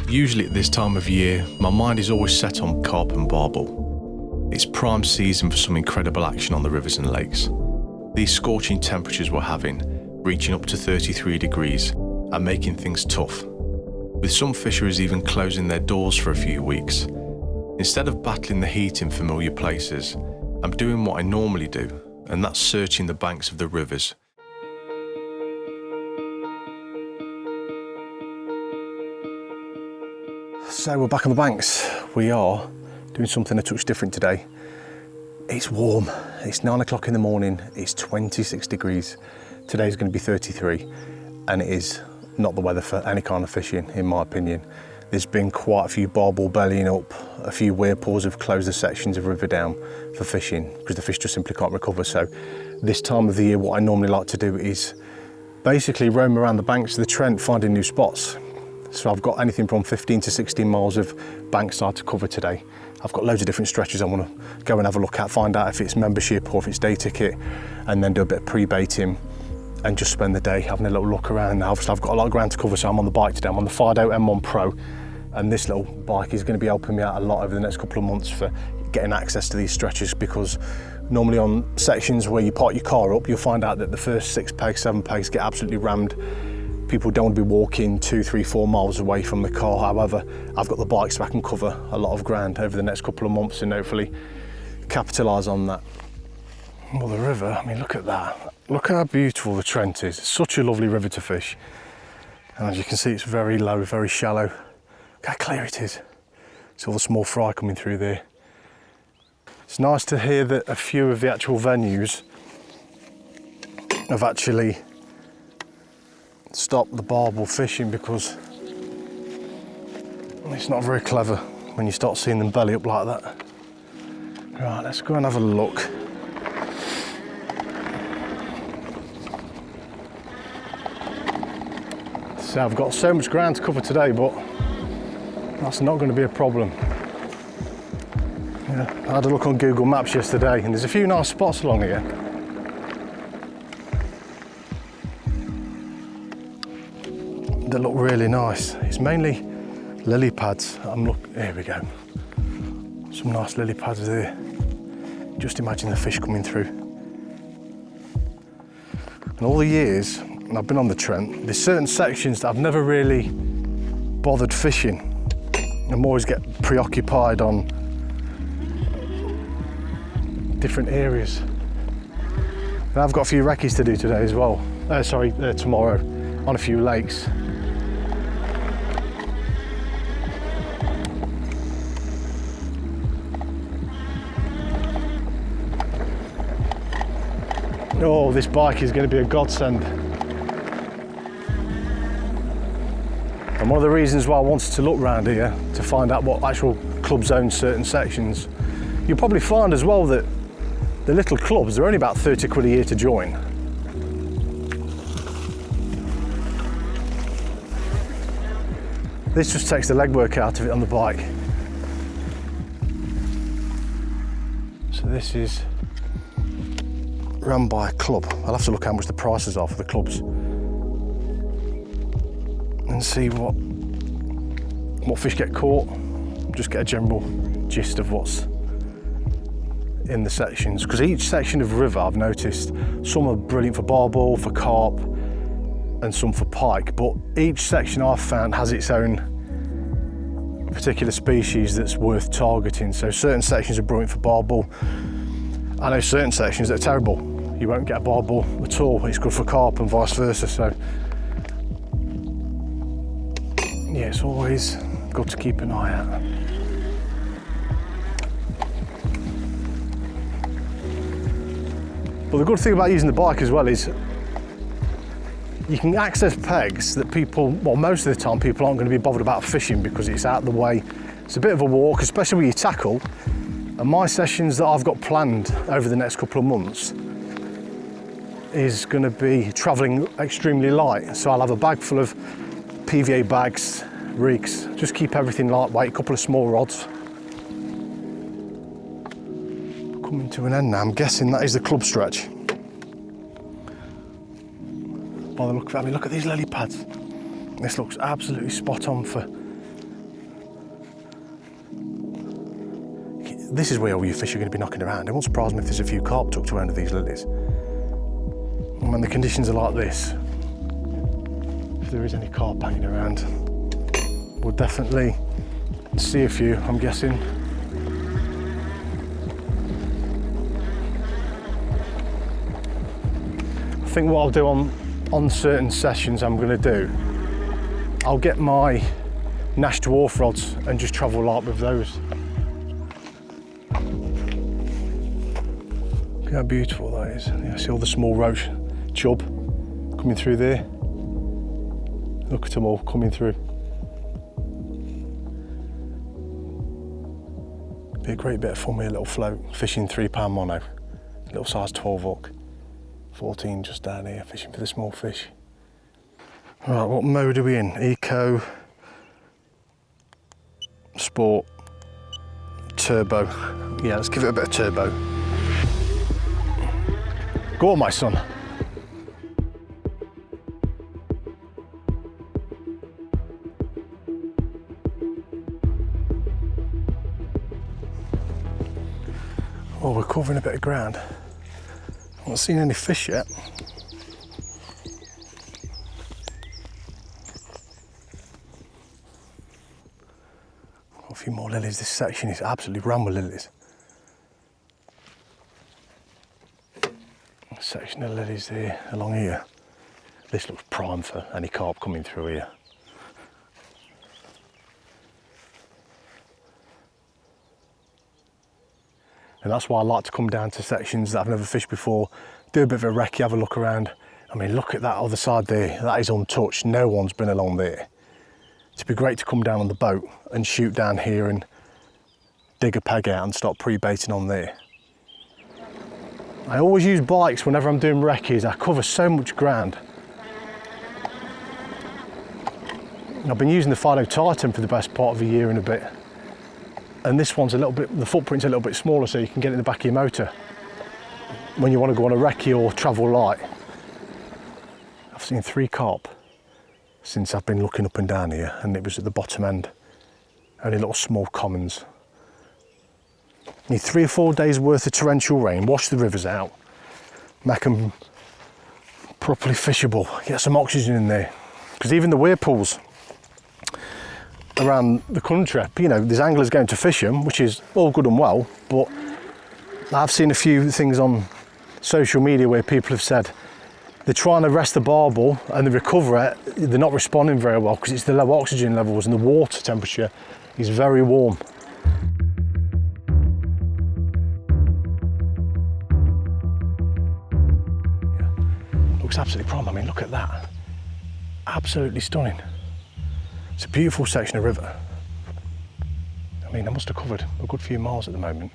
Usually at this time of year, my mind is always set on carp and barbel. It's prime season for some incredible action on the rivers and lakes. These scorching temperatures we're having, reaching up to 33 degrees, are making things tough, with some fisheries even closing their doors for a few weeks. Instead of battling the heat in familiar places, I'm doing what I normally do, and that's searching the banks of the rivers. So we're back on the banks. We are doing something a touch different today. It's warm, it's 9 o'clock in the morning, it's 26 degrees. Today's going to be 33, and it is not the weather for any kind of fishing, in my opinion. There's been quite a few barbel bellying up, a few weirpools have closed the sections of river down for fishing because the fish just simply can't recover. So this time of the year, what I normally like to do is basically roam around the banks of the Trent finding new spots. So I've got anything from 15 to 16 miles of bankside to cover today. I've got loads of different stretches I want to go and have a look at, find out if it's membership or if it's day ticket, and then do a bit of pre-baiting and just spend the day having a little look around. Now, obviously I've got a lot of ground to cover, so I'm on the bike today. I'm on the Fiido M1 Pro, and this little bike is going to be helping me out a lot over the next couple of months for getting access to these stretches, because normally on sections where you park your car up, you'll find out that the first 6 pegs, 7 pegs get absolutely rammed. People don't want to be walking 2, 3, 4 miles away from the car. However, I've got the bike so I can cover a lot of ground over the next couple of months and hopefully capitalise on that. Well, the river, I mean, look at that. Look how beautiful the Trent is. It's such a lovely river to fish. And as you can see, it's very low, very shallow. Look how clear it is. It's all the small fry coming through there. It's nice to hear that a few of the actual venues have actually stop the barbel fishing, because it's not very clever when you start seeing them belly up like that. Right, let's go and have a look. So I've got so much ground to cover today, but that's not going to be a problem. Yeah, I had a look on Google Maps yesterday and there's a few nice spots along here. That look really nice. It's mainly lily pads. Here we go. Some nice lily pads there. Just imagine the fish coming through. And all the years I've been on the Trent, there's certain sections that I've never really bothered fishing. I'm always get preoccupied on different areas. And I've got a few recce's to do today as well. Tomorrow on a few lakes. Oh, this bike is going to be a godsend. And one of the reasons why I wanted to look around here to find out what actual clubs own certain sections, you'll probably find as well that the little clubs, they're only about 30 quid a year to join. This just takes the legwork out of it on the bike. So this is run by a club. I'll have to look how much the prices are for the clubs and see what fish get caught. Just get a general gist of what's in the sections, because each section of river, I've noticed, some are brilliant for barbel, for carp, and some for pike, but each section I've found has its own particular species that's worth targeting. So certain sections are brilliant for barbel. I know certain sections that are terrible. You won't get a barbel at all. It's good for carp and vice versa. So yeah, it's always good to keep an eye out. But the good thing about using the bike as well is you can access pegs that people, well, most of the time people aren't going to be bothered about fishing because it's out of the way. It's a bit of a walk, especially with your tackle. And my sessions that I've got planned over the next couple of months is going to be travelling extremely light. So I'll have a bag full of PVA bags, rigs, just keep everything lightweight, a couple of small rods. Coming to an end now, I'm guessing that is the club stretch. By the look of it, I mean, look at these lily pads. This looks absolutely spot on for this is where all your fish are going to be knocking around. It won't surprise me if there's a few carp tucked around these lilies. And when the conditions are like this, if there is any carp hanging around, we'll definitely see a few, I'm guessing. I think what I'll do on certain sessions I'm going to do, I'll get my Nash Dwarf rods and just travel light with those. Look how beautiful that is. Yeah, see all the small roach chub coming through there. Look at them all coming through. Be a great bit of fun with a little float, fishing 3 pound mono, little size 12 hook, 14 just down here, fishing for the small fish. Right, what mode are we in? Eco, Sport, Turbo. Yeah, let's give it a bit of turbo. Go on, my son. Oh, we're covering a bit of ground. I'm not seen any fish yet. A few more lilies. This section is absolutely rammed with lilies. A section of lilies there along here. This looks prime for any carp coming through here. And that's why I like to come down to sections that I've never fished before, do a bit of a recce, have a look around. I mean, look at that other side there. That is untouched. No one's been along there. It'd be great to come down on the boat and shoot down here and dig a peg out and start pre-baiting on there. I always use bikes whenever I'm doing recce's. I cover so much ground. I've been using the Fiido Titan for the best part of a year and a bit. And this one's a little bit, the footprint's a little bit smaller, so you can get it in the back of your motor when you want to go on a recce or travel light. I've seen 3 carp since I've been looking up and down here, and it was at the bottom end. Only little small commons. Need 3 or 4 days worth of torrential rain, wash the rivers out, make them properly fishable, get some oxygen in there. Because even the whirlpools around the country, you know, there's anglers going to fish them, which is all good and well, but I've seen a few things on social media where people have said they're trying to rest the barbel and they recover it, they're not responding very well because it's the low oxygen levels and the water temperature is very warm. Yeah. Looks absolutely prime. I mean, look at that. Absolutely stunning. It's a beautiful section of river. I mean, I must have covered a good few miles at the moment.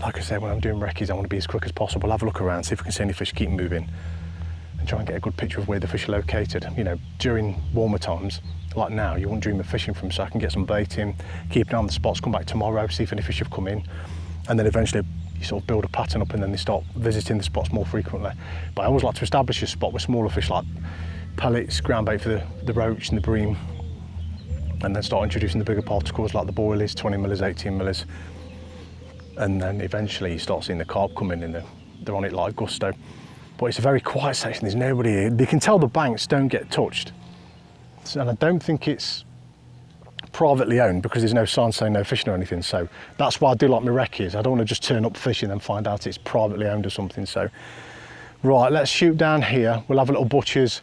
Like I said, when I'm doing recce's, I want to be as quick as possible, have a look around, see if we can see any fish, keep moving, and try and get a good picture of where the fish are located. You know, during warmer times, like now, you wouldn't dream of fishing from, so I can get some bait in, keep an eye on the spots, come back tomorrow, see if any fish have come in, and then eventually you sort of build a pattern up and then they start visiting the spots more frequently. But I always like to establish a spot with smaller fish like pellets, ground bait for the roach and the bream, and then start introducing the bigger particles like the boilies, 20 millers, 18 millers, and then eventually you start seeing the carp come in and they're on it like gusto. But it's a very quiet section, there's nobody here. You can tell the banks don't get touched, and I don't think it's privately owned because there's no sign saying no fishing or anything, so that's why I do like my recce's. I don't want to just turn up fishing and find out it's privately owned or something. So right, let's shoot down here, we'll have a little butcher's.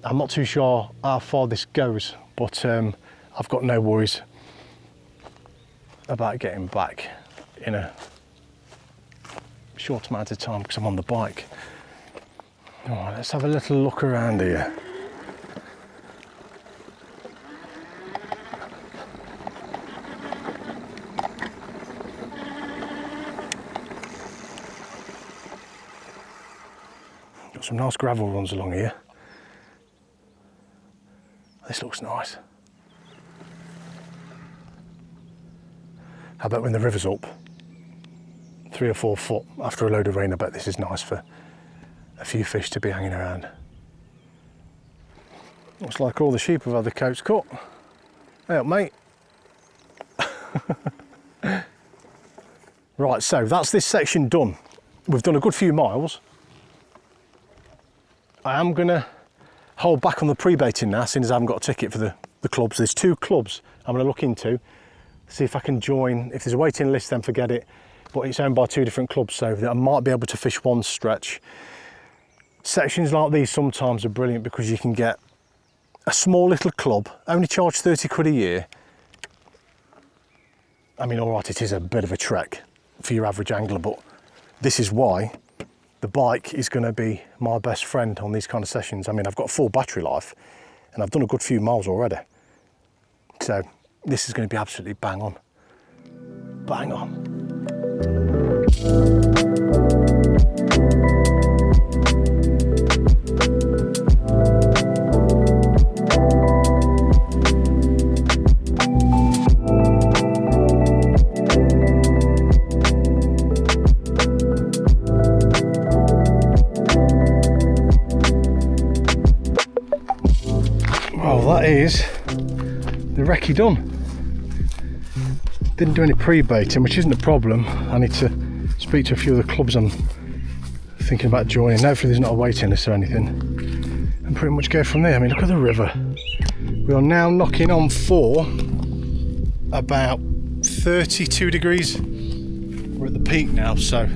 I'm not too sure how far this goes, but I've got no worries about getting back in a short amount of time because I'm on the bike. All right, let's have a little look around here. Got some nice gravel runs along here. This looks nice. I bet when the river's up, 3 or 4 foot after a load of rain, I bet this is nice for a few fish to be hanging around. Looks like all the sheep have had the coats cut. Hey up, mate. Right, so that's this section done. We've done a good few miles. I am gonna hold back on the pre-baiting now, seeing as I haven't got a ticket for the clubs. There's 2 clubs I'm gonna look into, see if I can join. If there's a waiting list, then forget it. But it's owned by 2 different clubs, so that I might be able to fish one stretch. Sections like these sometimes are brilliant because you can get a small little club, only charge 30 quid a year. I mean, all right, it is a bit of a trek for your average angler, but this is why the bike is going to be my best friend on these kind of sessions. I mean, I've got full battery life and I've done a good few miles already. So this is going to be absolutely bang on. Bang on. That is the Reccy done. Didn't do any pre-baiting, which isn't a problem. I need to speak to a few of the clubs I'm thinking about joining. Hopefully there's not a waiting list or anything, and pretty much go from there. I mean, look at the river. We are now knocking on for about 32 degrees. We're at the peak now, so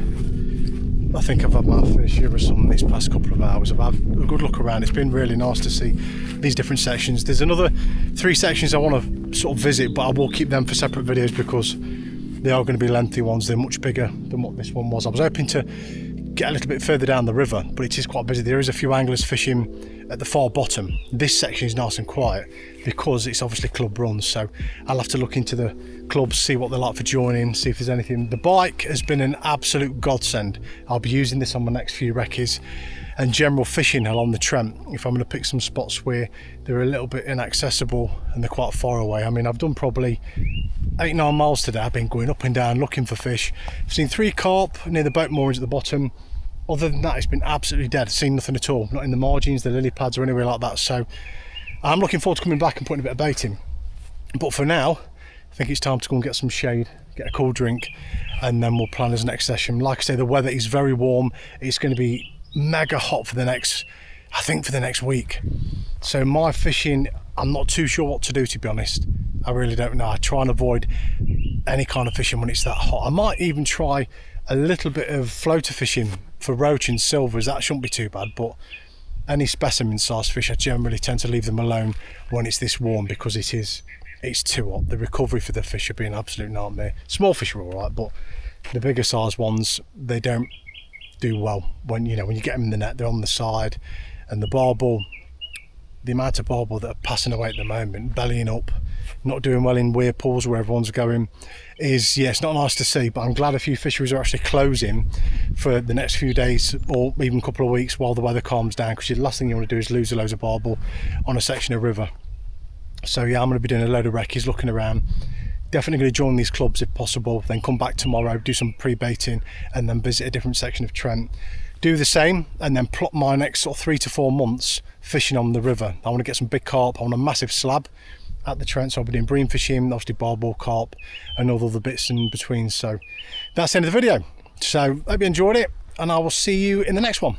I think I've had my fair share of sun these past couple of hours. I've had a good look around. It's been really nice to see these different sections. There's another 3 sections I want to sort of visit, but I will keep them for separate videos because they are going to be lengthy ones. They're much bigger than what this one was. I was hoping to get a little bit further down the river, but it is quite busy. There is a few anglers fishing at the far bottom. This section is nice and quiet because it's obviously club run, so I'll have to look into the clubs, see what they're like for joining, see if there's anything. The bike has been an absolute godsend. I'll be using this on my next few recce's and general fishing along the Trent if I'm going to pick some spots where they're a little bit inaccessible and they're quite far away. I mean, I've done probably 8-9 miles today. I've been going up and down looking for fish. I've seen 3 carp near the boat moorings at the bottom. Other than that, it's been absolutely dead. I've seen nothing at all, not in the margins, the lily pads or anywhere like that. So I'm looking forward to coming back and putting a bit of bait in. But for now, I think it's time to go and get some shade, get a cool drink, and then we'll plan his next session. Like I say, the weather is very warm. It's going to be mega hot for the next, I think for the next week. So my fishing, I'm not too sure what to do, to be honest. I really don't know. I try and avoid any kind of fishing when it's that hot. I might even try a little bit of floater fishing for roach and silvers. That shouldn't be too bad, but any specimen sized fish, I generally tend to leave them alone when it's this warm because it's too hot. The recovery for the fish would be an absolute nightmare. Small fish are all right, but the bigger size ones, they don't do well when you get them in the net. They're on the side, and the barbel, the amount of barbel that are passing away at the moment, bellying up, not doing well in weir pools where everyone's going, is, yeah, it's not nice to see. But I'm glad a few fisheries are actually closing for the next few days or even a couple of weeks while the weather calms down, because the last thing you want to do is lose a load of barbel on a section of river. So yeah, I'm going to be doing a load of recce's, looking around. Definitely going to join these clubs if possible, then come back tomorrow, do some pre-baiting, and then visit a different section of Trent. Do the same, and then plot my next sort of 3 to 4 months fishing on the river. I want to get some big carp. I want a massive slab at the Trent, so I'll be doing bream fishing, obviously barbel, carp, and all the other bits in between. So that's the end of the video. So hope you enjoyed it, and I will see you in the next one.